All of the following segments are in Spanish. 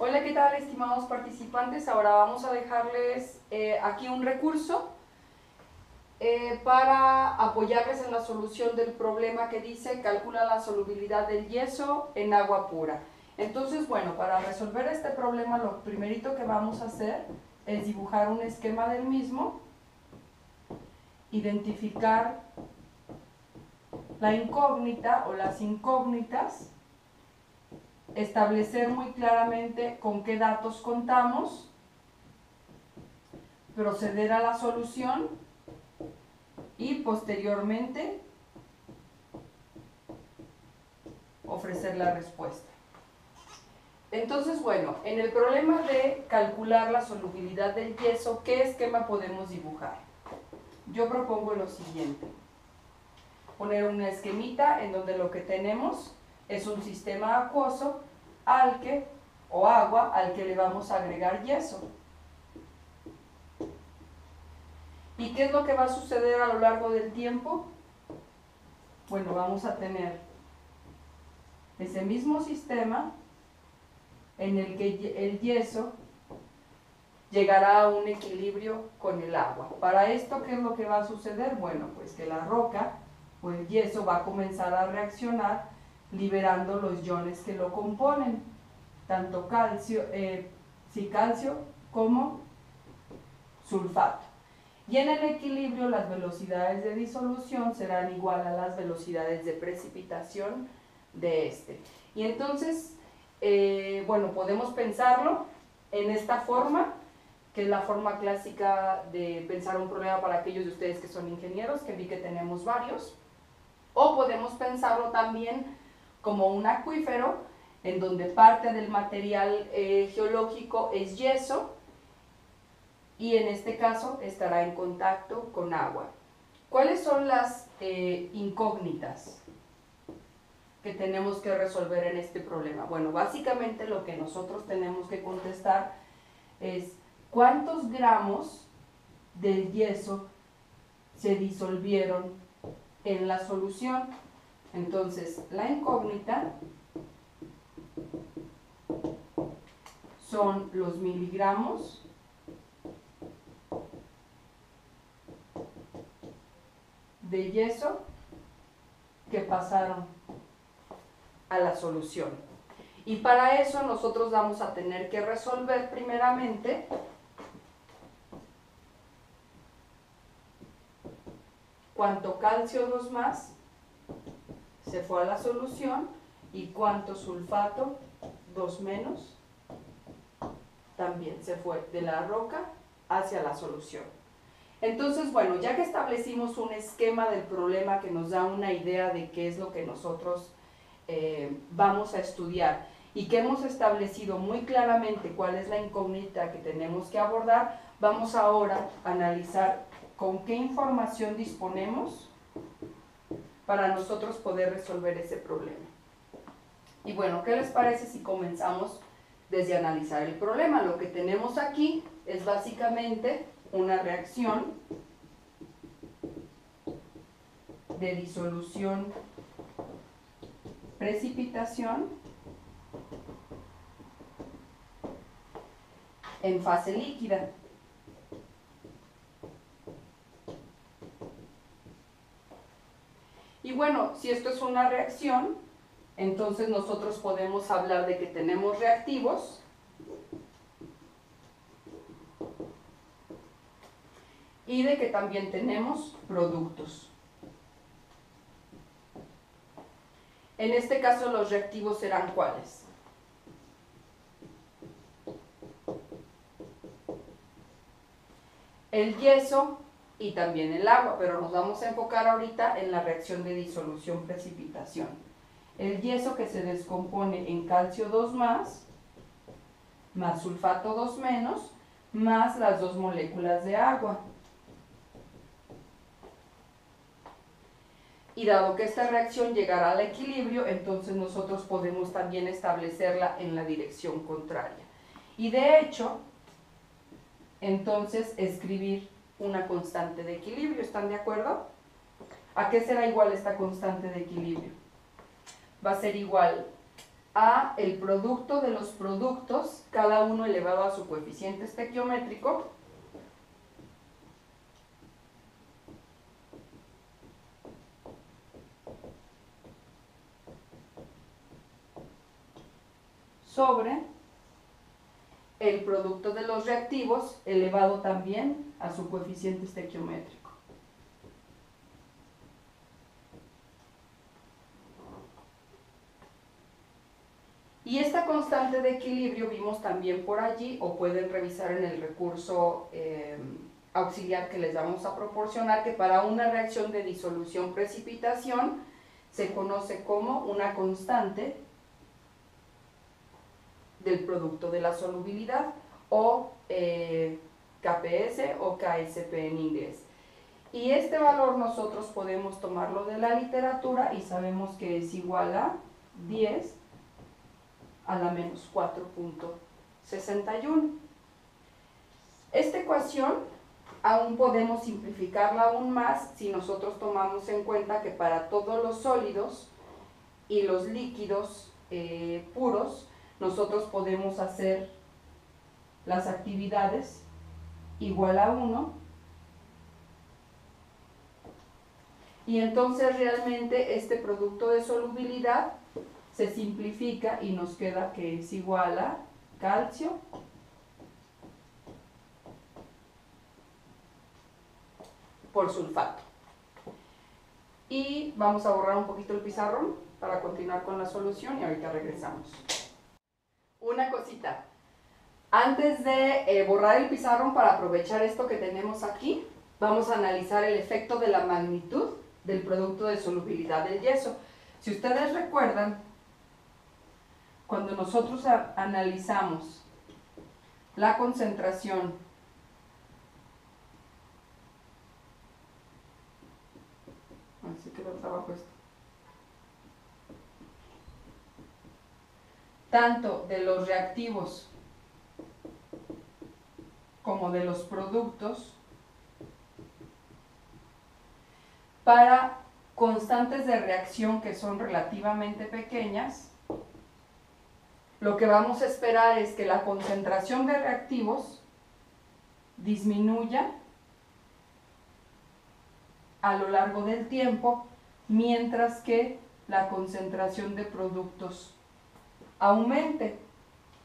Hola, ¿qué tal, estimados participantes? Ahora vamos a dejarles aquí un recurso para apoyarles en la solución del problema que dice calcula la solubilidad del yeso en agua pura. Entonces, bueno, para resolver este problema lo primerito que vamos a hacer es dibujar un esquema del mismo, identificar la incógnita o las incógnitas, establecer muy claramente con qué datos contamos, proceder a la solución y posteriormente ofrecer la respuesta. Entonces, bueno, en el problema de calcular la solubilidad del yeso, ¿qué esquema podemos dibujar? Yo propongo lo siguiente: poner una esquemita en donde lo que tenemos es un sistema acuoso al que, o agua, al que le vamos a agregar yeso. ¿Y qué es lo que va a suceder a lo largo del tiempo? Bueno, vamos a tener ese mismo sistema en el que el yeso llegará a un equilibrio con el agua. Para esto, ¿qué es lo que va a suceder? Bueno, pues que la roca o el yeso va a comenzar a reaccionar liberando los iones que lo componen, tanto calcio como sulfato. Y en el equilibrio las velocidades de disolución serán igual a las velocidades de precipitación de este. Y entonces, bueno, podemos pensarlo en esta forma, que es la forma clásica de pensar un problema para aquellos de ustedes que son ingenieros, que vi que tenemos varios. O podemos pensarlo también como un acuífero, en donde parte del material geológico es yeso, y en este caso estará en contacto con agua. ¿Cuáles son las incógnitas que tenemos que resolver en este problema? Bueno, básicamente lo que nosotros tenemos que contestar es ¿cuántos gramos del yeso se disolvieron en la solución? Entonces, la incógnita son los miligramos de yeso que pasaron a la solución. Y para eso nosotros vamos a tener que resolver primeramente cuánto calcio 2 más se fue a la solución y cuánto sulfato 2 menos también se fue de la roca hacia la solución. Entonces, bueno, ya que establecimos un esquema del problema que nos da una idea de qué es lo que nosotros vamos a estudiar y que hemos establecido muy claramente cuál es la incógnita que tenemos que abordar, vamos ahora a analizar con qué información disponemos para nosotros poder resolver ese problema. Y bueno, ¿qué les parece si comenzamos desde analizar el problema? Lo que tenemos aquí es básicamente una reacción de disolución, precipitación en fase líquida. Y bueno, si esto es una reacción, entonces nosotros podemos hablar de que tenemos reactivos y de que también tenemos productos. En este caso los reactivos serán ¿cuáles? El yeso y también el agua, pero nos vamos a enfocar ahorita en la reacción de disolución-precipitación. El yeso que se descompone en calcio 2 más sulfato 2 menos, más las dos moléculas de agua. Y dado que esta reacción llegará al equilibrio, entonces nosotros podemos también establecerla en la dirección contraria. Y de hecho, entonces escribir una constante de equilibrio. ¿Están de acuerdo? ¿A qué será igual esta constante de equilibrio? Va a ser igual a el producto de los productos, cada uno elevado a su coeficiente estequiométrico, sobre el producto de los reactivos elevado también a su coeficiente estequiométrico. Y esta constante de equilibrio vimos también por allí, o pueden revisar en el recurso auxiliar que les vamos a proporcionar, que para una reacción de disolución-precipitación se conoce como una constante del producto de la solubilidad, o KPS o KSP en inglés. Y este valor nosotros podemos tomarlo de la literatura y sabemos que es igual a 10 a la menos 4.61. Esta ecuación aún podemos simplificarla aún más si nosotros tomamos en cuenta que para todos los sólidos y los líquidos puros, nosotros podemos hacer las actividades igual a 1, y entonces realmente este producto de solubilidad se simplifica y nos queda que es igual a calcio por sulfato. Y vamos a borrar un poquito el pizarrón para continuar con la solución y ahorita regresamos. Una cosita, antes de borrar el pizarrón, para aprovechar esto que tenemos aquí, vamos a analizar el efecto de la magnitud del producto de solubilidad del yeso. Si ustedes recuerdan, cuando nosotros analizamos la concentración así quedó trabajo esto, tanto de los reactivos como de los productos, para constantes de reacción que son relativamente pequeñas, lo que vamos a esperar es que la concentración de reactivos disminuya a lo largo del tiempo, mientras que la concentración de productos aumente.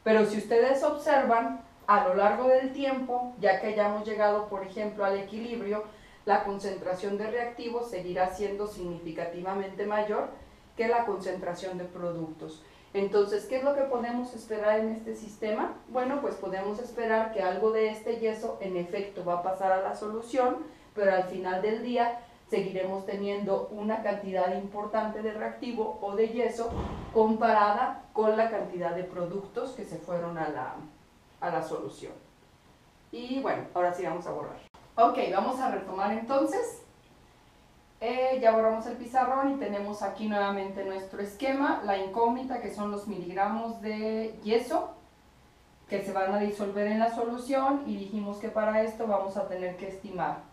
Pero si ustedes observan, a lo largo del tiempo, ya que hayamos llegado, por ejemplo, al equilibrio, la concentración de reactivos seguirá siendo significativamente mayor que la concentración de productos. Entonces, ¿qué es lo que podemos esperar en este sistema? Bueno, pues podemos esperar que algo de este yeso en efecto va a pasar a la solución, pero al final del día seguiremos teniendo una cantidad importante de reactivo o de yeso comparada con la cantidad de productos que se fueron a la solución. Y bueno, ahora sí vamos a borrar. Ok, vamos a retomar entonces. Ya borramos el pizarrón y tenemos aquí nuevamente nuestro esquema, la incógnita, que son los miligramos de yeso que se van a disolver en la solución, y dijimos que para esto vamos a tener que estimar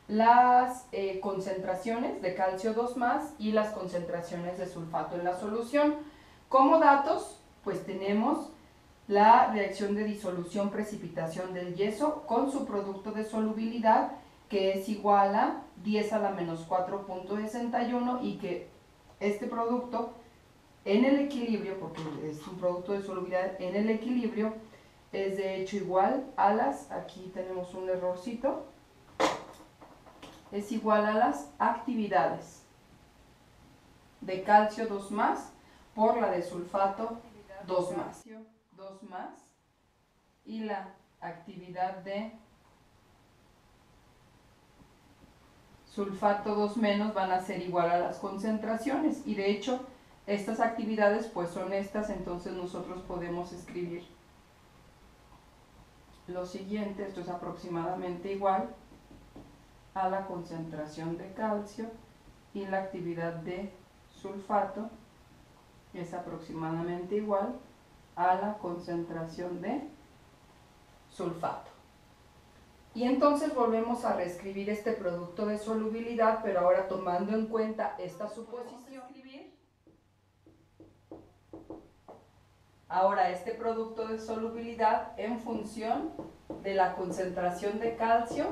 las concentraciones de calcio 2+ y las concentraciones de sulfato en la solución. Como datos, pues tenemos la reacción de disolución-precipitación del yeso con su producto de solubilidad, que es igual a 10 a la menos 4.61, y que este producto en el equilibrio, porque es un producto de solubilidad en el equilibrio, es de hecho igual a las, aquí tenemos un errorcito, es igual a las actividades de calcio 2+ por la de sulfato 2+. 2+ y la actividad de sulfato 2- van a ser igual a las concentraciones, y de hecho estas actividades pues son estas. Entonces nosotros podemos escribir lo siguiente: esto es aproximadamente igual a la concentración de calcio, y la actividad de sulfato es aproximadamente igual a la concentración de sulfato. Y entonces volvemos a reescribir este producto de solubilidad, pero ahora tomando en cuenta esta suposición, ahora este producto de solubilidad en función de la concentración de calcio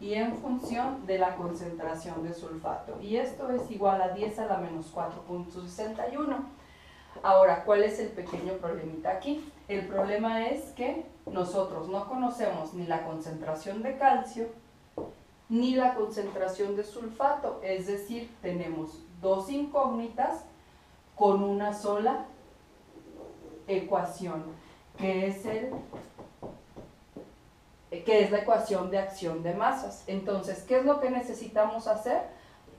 y en función de la concentración de sulfato. Y esto es igual a 10 a la menos 4.61. Ahora, ¿cuál es el pequeño problemita aquí? El problema es que nosotros no conocemos ni la concentración de calcio ni la concentración de sulfato, es decir, tenemos dos incógnitas con una sola ecuación, que es la ecuación de acción de masas. Entonces, ¿qué es lo que necesitamos hacer?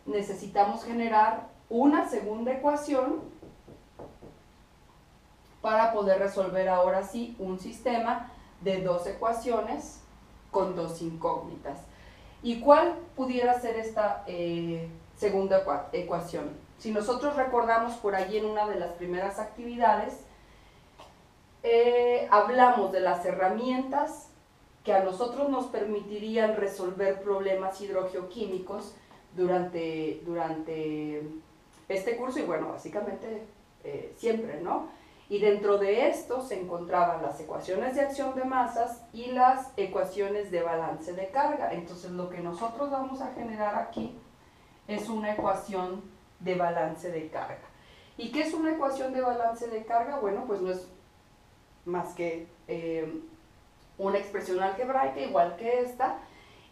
Necesitamos generar una segunda ecuación para poder resolver ahora sí un sistema de dos ecuaciones con dos incógnitas. ¿Y cuál pudiera ser esta segunda ecuación? Si nosotros recordamos por allí en una de las primeras actividades, hablamos de las herramientas que a nosotros nos permitirían resolver problemas hidrogeoquímicos durante este curso y bueno, básicamente siempre, ¿no? Y dentro de esto se encontraban las ecuaciones de acción de masas y las ecuaciones de balance de carga. Entonces lo que nosotros vamos a generar aquí es una ecuación de balance de carga. ¿Y qué es una ecuación de balance de carga? Bueno, pues no es más que una expresión algebraica igual que esta,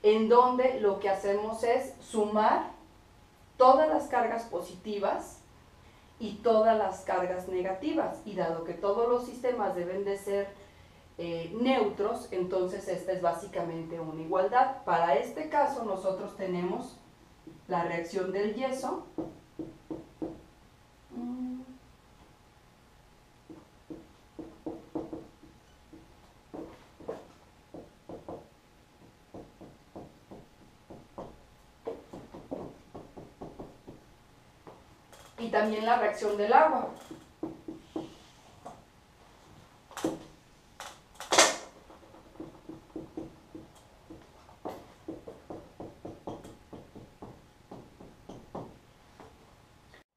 en donde lo que hacemos es sumar todas las cargas positivas y todas las cargas negativas, y dado que todos los sistemas deben de ser neutros, entonces esta es básicamente una igualdad. Para este caso nosotros tenemos la reacción del yeso y también la reacción del agua.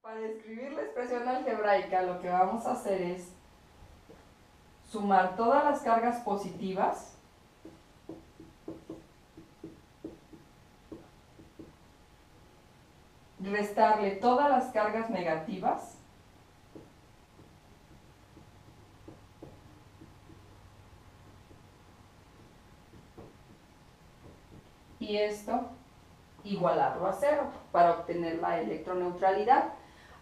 Para describir la expresión algebraica, lo que vamos a hacer es sumar todas las cargas positivas restarle todas las cargas negativas y esto igualarlo a cero para obtener la electroneutralidad.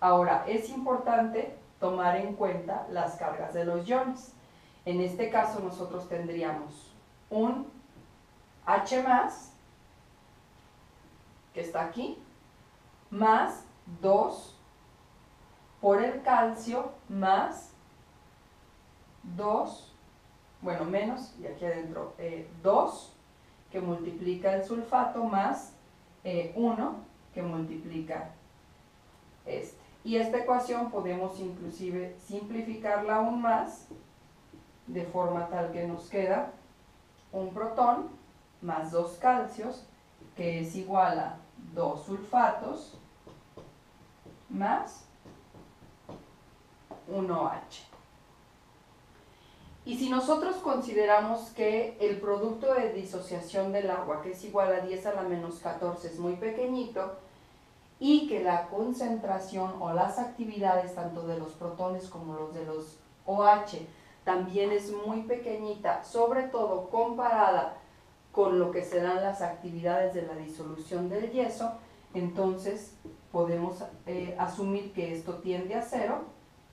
Ahora, es importante tomar en cuenta las cargas de los iones. En este caso nosotros tendríamos un H+, que está aquí, más 2 por el calcio, más 2, bueno, menos, y aquí adentro 2, que multiplica el sulfato, más 1, que multiplica este. Y esta ecuación podemos inclusive simplificarla aún más, de forma tal que nos queda un protón más 2 calcios, que es igual a 2 sulfatos más 1H. Y si nosotros consideramos que el producto de disociación del agua, que es igual a 10 a la menos 14, es muy pequeñito, y que la concentración o las actividades tanto de los protones como los de los OH también es muy pequeñita, sobre todo comparada con lo que serán las actividades de la disolución del yeso, entonces podemos asumir que esto tiende a cero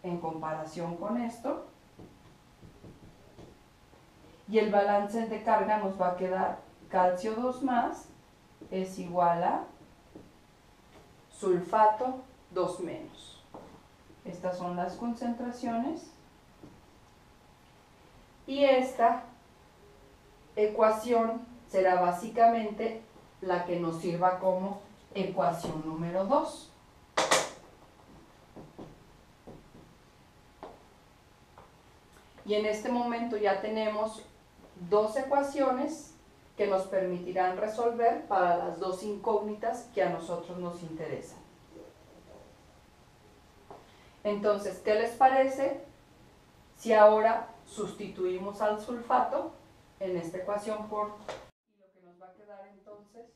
en comparación con esto, y el balance de carga nos va a quedar calcio 2 más es igual a sulfato 2 menos. Estas son las concentraciones y esta ecuación será básicamente la que nos sirva como ecuación número 2. Y en este momento ya tenemos dos ecuaciones que nos permitirán resolver para las dos incógnitas que a nosotros nos interesan. Entonces, ¿qué les parece Si ahora sustituimos al sulfato en esta ecuación por, y lo que nos va a quedar entonces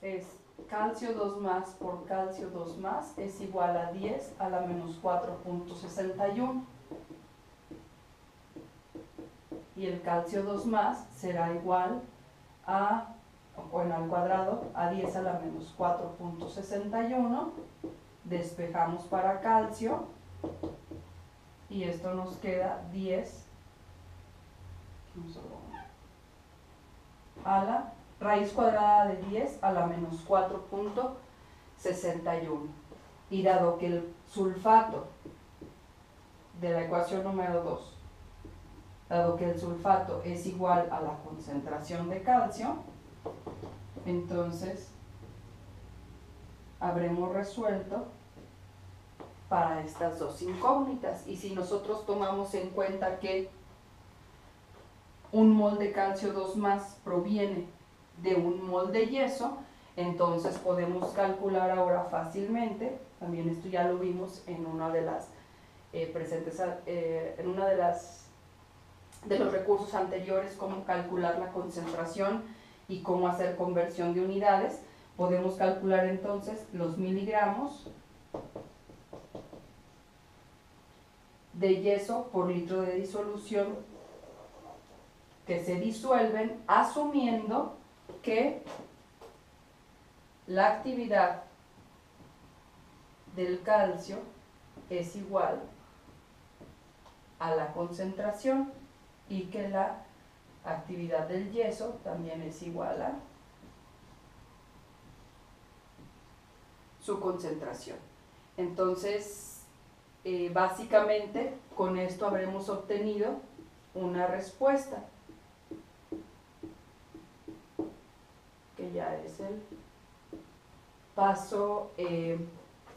es calcio 2 más por calcio 2 más es igual a 10 a la menos 4.61. Y el calcio 2 más será igual a, bueno, al cuadrado, a 10 a la menos 4.61. Despejamos para calcio y esto nos queda 10 a la raíz cuadrada de 10 a la menos 4.61. Y dado que el sulfato de la ecuación número 2, dado que el sulfato es igual a la concentración de calcio, entonces habremos resuelto para estas dos incógnitas. Y si nosotros tomamos en cuenta que un mol de calcio 2 más proviene de un mol de yeso, entonces podemos calcular ahora fácilmente, también esto ya lo vimos en una de las en una de los recursos anteriores, cómo calcular la concentración y cómo hacer conversión de unidades. Podemos calcular entonces los miligramos de yeso por litro de disolución que se disuelven, asumiendo que la actividad del calcio es igual a la concentración y que la actividad del yeso también es igual a su concentración. Entonces, básicamente con esto habremos obtenido una respuesta, que ya es el paso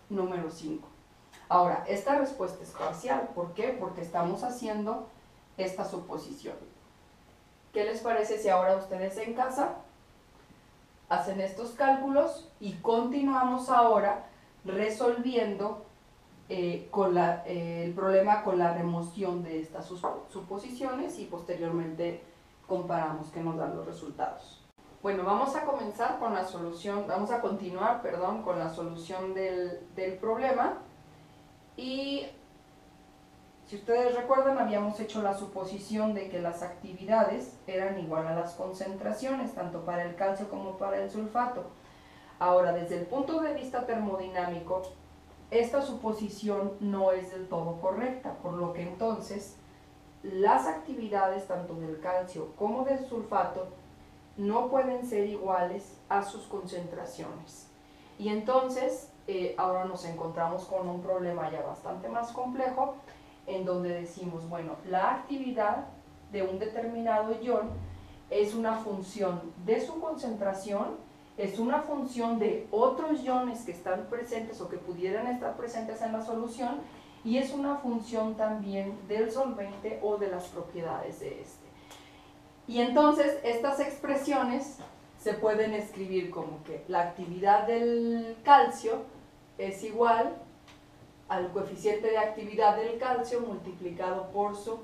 número 5. Ahora, esta respuesta es parcial. ¿Por qué? Porque estamos haciendo esta suposición. ¿Qué les parece si ahora ustedes en casa hacen estos cálculos y continuamos ahora resolviendo el problema con la remoción de estas suposiciones y posteriormente comparamos qué nos dan los resultados? Bueno, vamos a comenzar con la solución, vamos a continuar, perdón, con la solución del problema. Y si ustedes recuerdan, habíamos hecho la suposición de que las actividades eran igual a las concentraciones, tanto para el calcio como para el sulfato. Ahora, desde el punto de vista termodinámico, esta suposición no es del todo correcta, por lo que entonces las actividades tanto del calcio como del sulfato no pueden ser iguales a sus concentraciones. Y entonces ahora nos encontramos con un problema ya bastante más complejo, en donde decimos, bueno, la actividad de un determinado ion es una función de su concentración, es una función de otros iones que están presentes o que pudieran estar presentes en la solución, y es una función también del solvente o de las propiedades de este. Y entonces estas expresiones se pueden escribir como que la actividad del calcio es igual al coeficiente de actividad del calcio multiplicado por su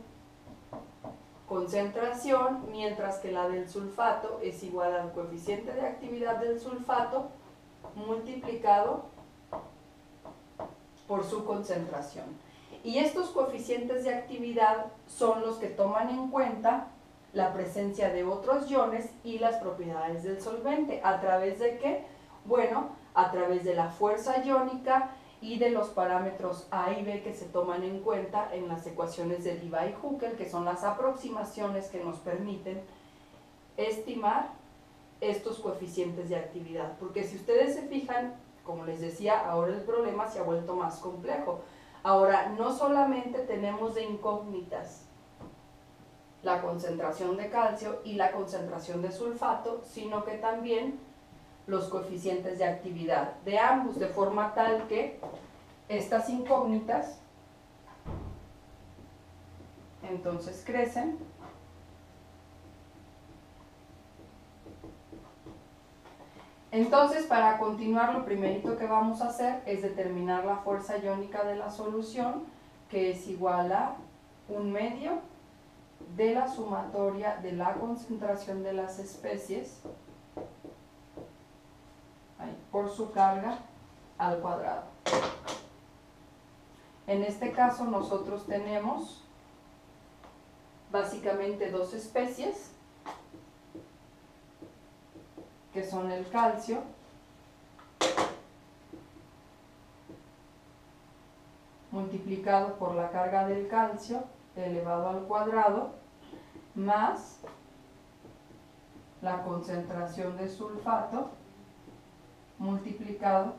concentración, mientras que la del sulfato es igual al coeficiente de actividad del sulfato multiplicado por su concentración. Y estos coeficientes de actividad son los que toman en cuenta la presencia de otros iones y las propiedades del solvente. ¿A través de qué? Bueno, a través de la fuerza iónica y de los parámetros A y B que se toman en cuenta en las ecuaciones de Debye-Huckel, que son las aproximaciones que nos permiten estimar estos coeficientes de actividad. Porque si ustedes se fijan, como les decía, ahora el problema se ha vuelto más complejo. Ahora, no solamente tenemos de incógnitas la concentración de calcio y la concentración de sulfato, sino que también los coeficientes de actividad de ambos, de forma tal que estas incógnitas entonces crecen Entonces, para continuar, lo primerito que vamos a hacer es determinar la fuerza iónica de la solución, que es igual a 1/2 de la sumatoria de la concentración de las especies por su carga al cuadrado. En este caso nosotros tenemos básicamente dos especies, que son el calcio multiplicado por la carga del calcio elevado al cuadrado más la concentración de sulfato multiplicado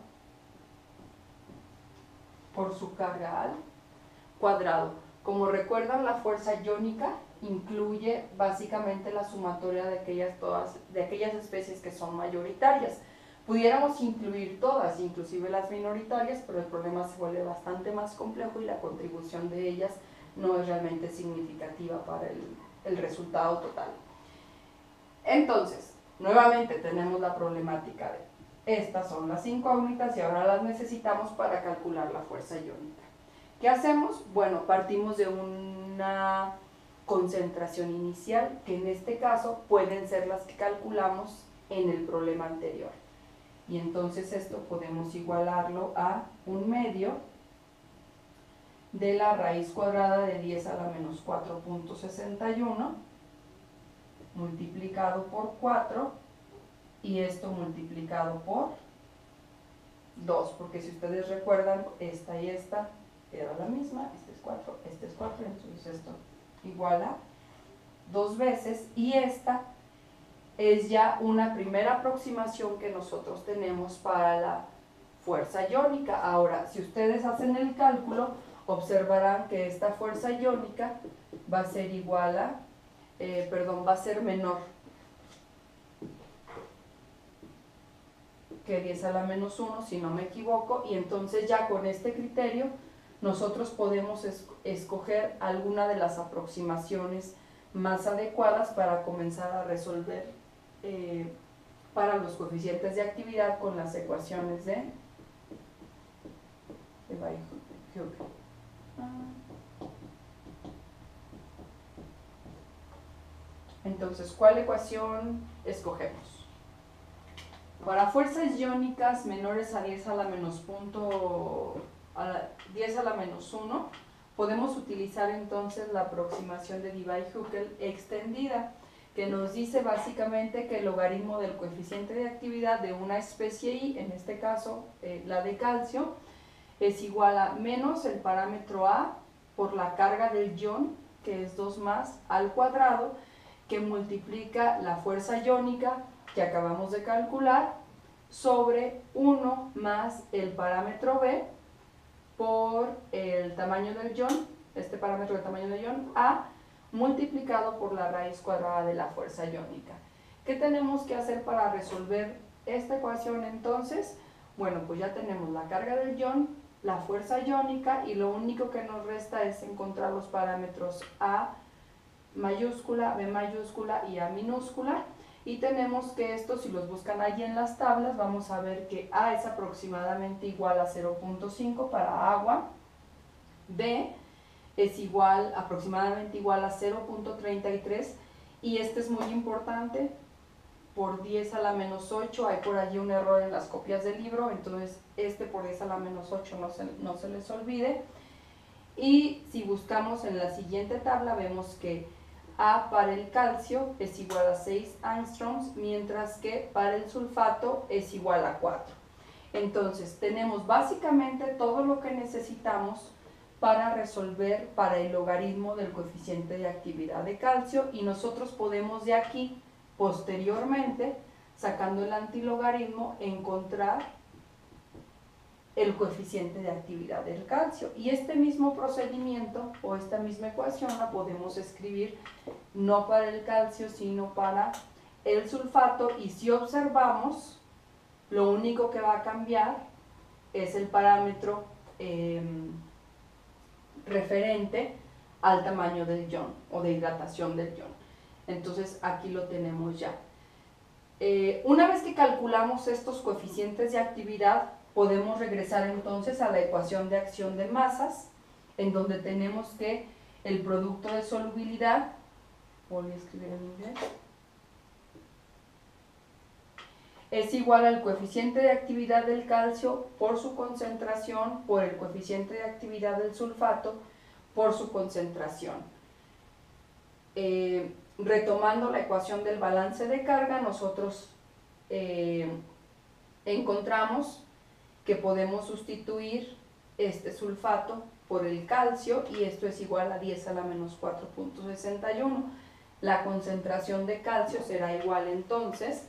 por su carga al cuadrado. Como recuerdan, la fuerza iónica incluye básicamente la sumatoria de aquellas especies que son mayoritarias. Pudiéramos incluir todas, inclusive las minoritarias, pero el problema se vuelve bastante más complejo y la contribución de ellas no es realmente significativa para el resultado total. Entonces, nuevamente tenemos la problemática de estas son las incógnitas y ahora las necesitamos para calcular la fuerza iónica. ¿Qué hacemos? Bueno, partimos de una concentración inicial, que en este caso pueden ser las que calculamos en el problema anterior. Y entonces esto podemos igualarlo a 1/2 de la raíz cuadrada de 10 a la menos 4.61 multiplicado por 4 y esto multiplicado por 2, porque si ustedes recuerdan, esta y esta era la misma, este es 4, entonces esto iguala 2 veces y esta es ya una primera aproximación que nosotros tenemos para la fuerza iónica. Ahora, si ustedes hacen el cálculo, observarán que esta fuerza iónica va a ser igual a, va a ser menor que 10 a la menos 1, si no me equivoco, y entonces ya con este criterio nosotros podemos escoger alguna de las aproximaciones más adecuadas para comenzar a resolver para los coeficientes de actividad con las ecuaciones de Weierstrass. Entonces, ¿cuál ecuación escogemos? Para fuerzas iónicas menores a 10 a la menos 10 a la menos 1, podemos utilizar entonces la aproximación de Debye-Hückel extendida, que nos dice básicamente que el logaritmo del coeficiente de actividad de una especie I, en este caso la de calcio, es igual a menos el parámetro A por la carga del ion, que es 2 más, al cuadrado, que multiplica la fuerza iónica que acabamos de calcular sobre 1 más el parámetro B por el tamaño del ion, este parámetro del tamaño del ion, A, multiplicado por la raíz cuadrada de la fuerza iónica. ¿Qué tenemos que hacer para resolver esta ecuación entonces? Bueno, pues ya tenemos la carga del ion, la fuerza iónica y lo único que nos resta es encontrar los parámetros A mayúscula, B mayúscula y A minúscula. Y tenemos que estos, si los buscan allí en las tablas, vamos a ver que A es aproximadamente igual a 0.5 para agua, B es aproximadamente igual a 0.33 y este es muy importante, por 10 a la menos 8, hay por allí un error en las copias del libro, entonces este por 10 a la menos 8 no se les olvide. Y si buscamos en la siguiente tabla vemos que A para el calcio es igual a 6 angstroms, mientras que para el sulfato es igual a 4. Entonces tenemos básicamente todo lo que necesitamos para resolver para el logaritmo del coeficiente de actividad de calcio y nosotros podemos de aquí posteriormente, sacando el antilogaritmo, encontrar el coeficiente de actividad del calcio. Y este mismo procedimiento o esta misma ecuación la podemos escribir no para el calcio, sino para el sulfato. Y si observamos, lo único que va a cambiar es el parámetro referente al tamaño del ion o de hidratación del ion. Entonces aquí lo tenemos ya. Una vez que calculamos estos coeficientes de actividad, podemos regresar entonces a la ecuación de acción de masas, en donde tenemos que el producto de solubilidad, voy a escribir en inglés, es igual al coeficiente de actividad del calcio por su concentración por el coeficiente de actividad del sulfato por su concentración. Retomando la ecuación del balance de carga, nosotros encontramos que podemos sustituir este sulfato por el calcio y esto es igual a 10 a la menos 4.61. La concentración de calcio será igual entonces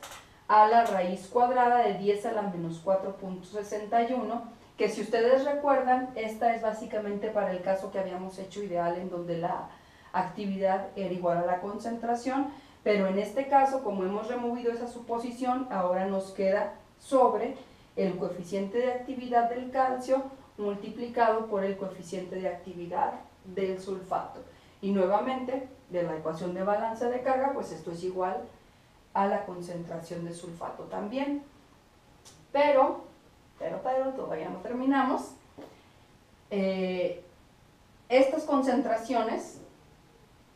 a la raíz cuadrada de 10 a la menos 4.61, que si ustedes recuerdan, esta es básicamente para el caso que habíamos hecho ideal en donde la actividad era igual a la concentración, pero en este caso, como hemos removido esa suposición, ahora nos queda sobre el coeficiente de actividad del calcio multiplicado por el coeficiente de actividad del sulfato. Y nuevamente, de la ecuación de balance de carga, pues esto es igual a la concentración de sulfato también. Pero todavía no terminamos. Estas concentraciones,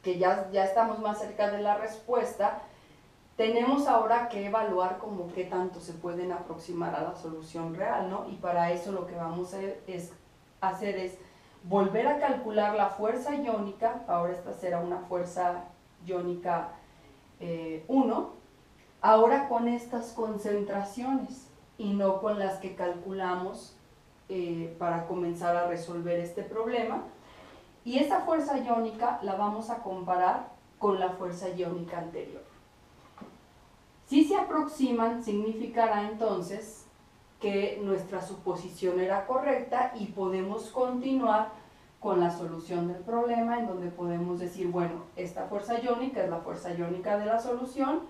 que ya estamos más cerca de la respuesta, tenemos ahora que evaluar como qué tanto se pueden aproximar a la solución real, ¿no? Y para eso lo que vamos a hacer es volver a calcular la fuerza iónica, ahora esta será una fuerza iónica 1, ahora con estas concentraciones y no con las que calculamos para comenzar a resolver este problema. Y esa fuerza iónica la vamos a comparar con la fuerza iónica anterior. Si se aproximan, significará entonces que nuestra suposición era correcta y podemos continuar con la solución del problema, en donde podemos decir, bueno, esta fuerza iónica es la fuerza iónica de la solución,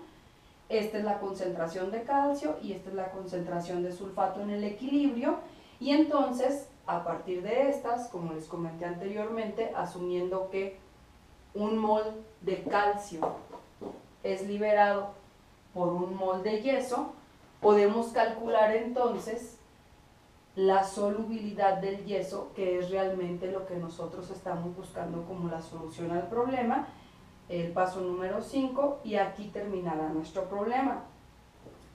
esta es la concentración de calcio y esta es la concentración de sulfato en el equilibrio, y entonces a partir de estas, como les comenté anteriormente, asumiendo que un mol de calcio es liberado por un mol de yeso, podemos calcular entonces la solubilidad del yeso, que es realmente lo que nosotros estamos buscando como la solución al problema, el paso número 5, y aquí terminará nuestro problema.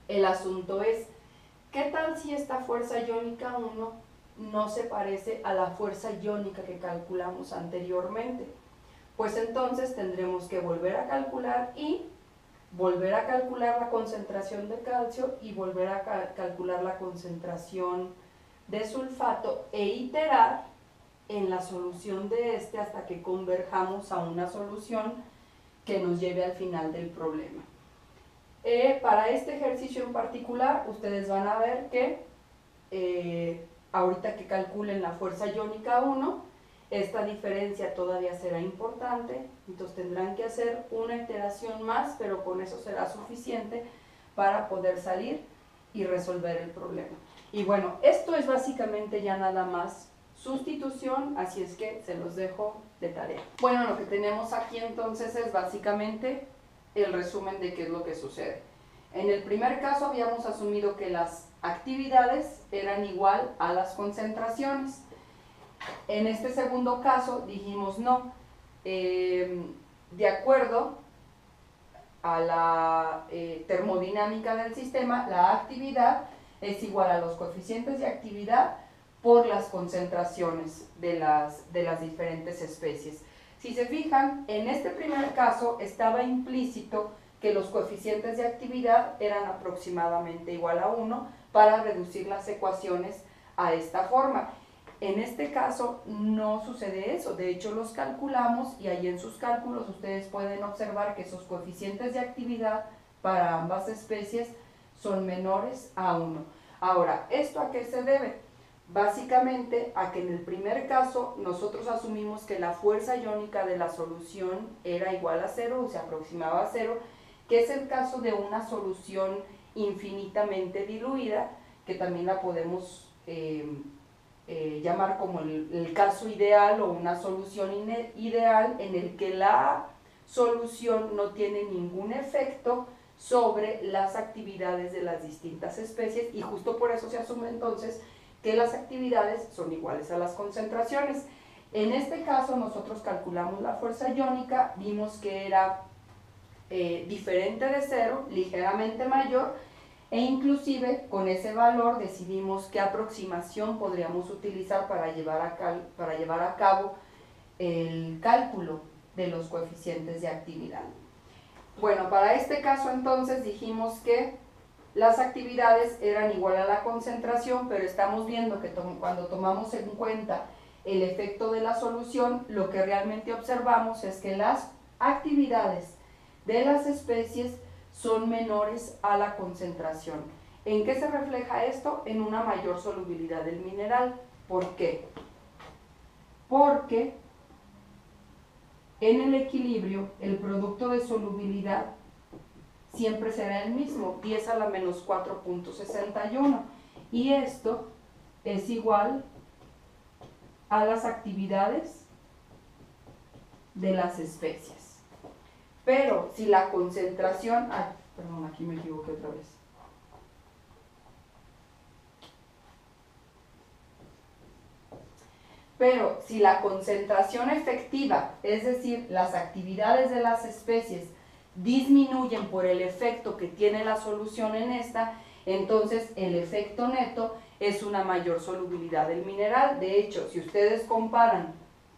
El asunto es, ¿qué tal si esta fuerza iónica 1 no se parece a la fuerza iónica que calculamos anteriormente? Pues entonces tendremos que volver a calcular y volver a calcular la concentración de calcio y volver a calcular la concentración de sulfato e iterar en la solución de este hasta que converjamos a una solución que nos lleve al final del problema. Para este ejercicio en particular, ustedes van a ver que ahorita que calculen la fuerza iónica 1, esta diferencia todavía será importante, entonces tendrán que hacer una iteración más, pero con eso será suficiente para poder salir y resolver el problema. Y bueno, esto es básicamente ya nada más sustitución, así es que se los dejo de tarea. Bueno, lo que tenemos aquí entonces es básicamente el resumen de qué es lo que sucede. En el primer caso habíamos asumido que las actividades eran igual a las concentraciones. En este segundo caso dijimos no, de acuerdo a la termodinámica del sistema, la actividad es igual a los coeficientes de actividad por las concentraciones de las diferentes especies. Si se fijan, en este primer caso estaba implícito que los coeficientes de actividad eran aproximadamente igual a 1 para reducir las ecuaciones a esta forma. En este caso no sucede eso, de hecho los calculamos y ahí en sus cálculos ustedes pueden observar que esos coeficientes de actividad para ambas especies son menores a 1. Ahora, ¿esto a qué se debe? Básicamente a que en el primer caso nosotros asumimos que la fuerza iónica de la solución era igual a 0 o se aproximaba a 0, que es el caso de una solución infinitamente diluida, que también la podemos llamar como el caso ideal o una solución ideal en el que la solución no tiene ningún efecto sobre las actividades de las distintas especies, y justo por eso se asume entonces que las actividades son iguales a las concentraciones. En este caso nosotros calculamos la fuerza iónica, vimos que era diferente de cero, ligeramente mayor, e inclusive con ese valor decidimos qué aproximación podríamos utilizar para llevar a cabo el cálculo de los coeficientes de actividad. Bueno, para este caso entonces dijimos que las actividades eran igual a la concentración, pero estamos viendo que cuando tomamos en cuenta el efecto de la solución, lo que realmente observamos es que las actividades de las especies son menores a la concentración. ¿En qué se refleja esto? En una mayor solubilidad del mineral. ¿Por qué? Porque en el equilibrio el producto de solubilidad siempre será el mismo, 10 a la menos 4.61, y esto es igual a las actividades de las especies. Pero si la concentración, perdón, aquí me equivoqué otra vez. Pero si la concentración efectiva, es decir, las actividades de las especies, disminuyen por el efecto que tiene la solución en esta, entonces el efecto neto es una mayor solubilidad del mineral. De hecho, si ustedes comparan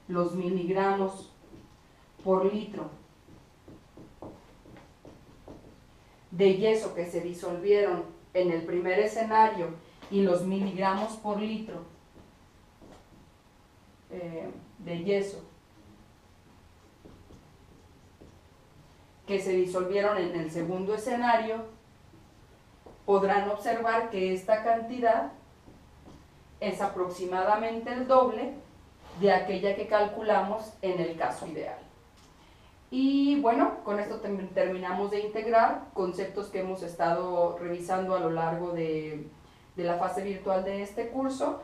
los miligramos por litro de yeso que se disolvieron en el primer escenario y los miligramos por litro de yeso que se disolvieron en el segundo escenario, podrán observar que esta cantidad es aproximadamente el doble de aquella que calculamos en el caso ideal. Y bueno, con esto terminamos de integrar conceptos que hemos estado revisando a lo largo de la fase virtual de este curso.